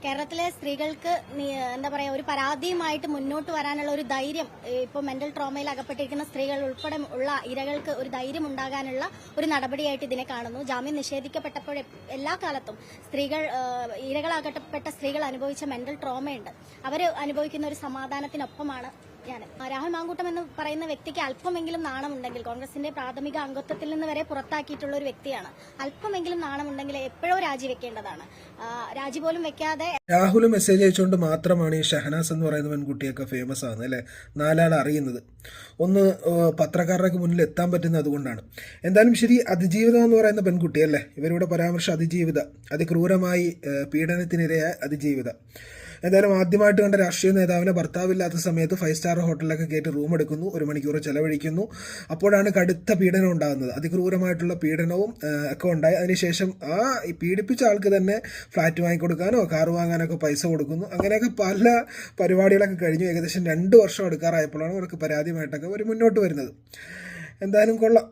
കേരളത്തിലെ സ്ത്രീകൾക്ക് എന്താ പറയാ ഒരു പരാതിയുമായിട്ട് മുന്നോട്ട് വരാനുള്ള ഒരു ധൈര്യം ഇപ്പോൾ മെന്റൽ ട്രോമയിൽ അകപ്പെട്ടിരിക്കുന്ന സ്ത്രീകൾ ഉൾപ്പെടെ ഉള്ള ഇരകൾക്ക് ഒരു ധൈര്യം ഉണ്ടാകാനുള്ള ഒരു നടപടിയായിട്ട് ഇതിനെ കാണുന്നു. ജാമ്യം നിഷേധിക്കപ്പെട്ടപ്പോൾ എല്ലാ കാലത്തും സ്ത്രീകൾ ഇരകളാകപ്പെട്ട സ്ത്രീകൾ അനുഭവിച്ച മെന്റൽ ട്രോമയുണ്ട്. അവർ അനുഭവിക്കുന്ന ഒരു സമാധാനത്തിനൊപ്പമാണ് ഞാൻ. രാഹുൽ മാങ്കൂട്ടം എന്ന് പറയുന്ന വ്യക്തിക്ക് അല്പമെങ്കിലും നാണമുണ്ടെങ്കിൽ, കോൺഗ്രസിന്റെ പ്രാഥമിക അംഗത്വത്തിൽ നിന്ന് വരെ പുറത്താക്കിയിട്ടുള്ള ഒരു വ്യക്തിയാണ്, അല്പമെങ്കിലും നാണമുണ്ടെങ്കിൽ എപ്പോഴോ രാജിവെക്കേണ്ടതാണ്. രാജി പോലും വെക്കാതെ രാഹുൽ മെസ്സേജ് അയച്ചുകൊണ്ട് മാത്രമാണ് ഈ ഷഹനാസ് എന്ന് പറയുന്ന പെൺകുട്ടിയൊക്കെ ഫേമസ് ആകുന്നത് അല്ലേ, നാലാൾ അറിയുന്നത്. ഒന്ന് പത്രക്കാരുടെ മുന്നിൽ എത്താൻ പറ്റുന്നത് അതുകൊണ്ടാണ്. എന്തായാലും ശരി, അതിജീവിത എന്ന് പറയുന്ന പെൺകുട്ടി അല്ലേ, ഇവരുടെ പരാമർശം അതിജീവിത, അതിക്രൂരമായി പീഡനത്തിനിരയായ അതിജീവിത. എന്തായാലും ആദ്യമായിട്ട് കണ്ട രാഷ്ട്രീയ നേതാവിനെ ഭർത്താവില്ലാത്ത സമയത്ത് 5 സ്റ്റാർ ഹോട്ടലിലൊക്കെ കയറ്റി റൂം എടുക്കുന്നു, 1 മണിക്കൂർ ചെലവഴിക്കുന്നു. അപ്പോഴാണ് കടുത്ത പീഡനം ഉണ്ടാകുന്നത്, അതിക്രൂരമായിട്ടുള്ള പീഡനവും ഒക്കെ ഉണ്ടായി. അതിനുശേഷം ഈ പീഡിപ്പിച്ച ആൾക്ക് തന്നെ ഫ്ലാറ്റ് വാങ്ങിക്കൊടുക്കാനോ കാർ വാങ്ങാനൊക്കെ പൈസ കൊടുക്കുന്നു. അങ്ങനെയൊക്കെ പല പരിപാടികളൊക്കെ കഴിഞ്ഞു. ഏകദേശം 2 വർഷം എടുക്കാറായപ്പോഴാണ് അവർക്ക് പരാതിയുമായിട്ടൊക്കെ അവർ മുന്നോട്ട് വരുന്നത്. എന്തായാലും കൊള്ളാം.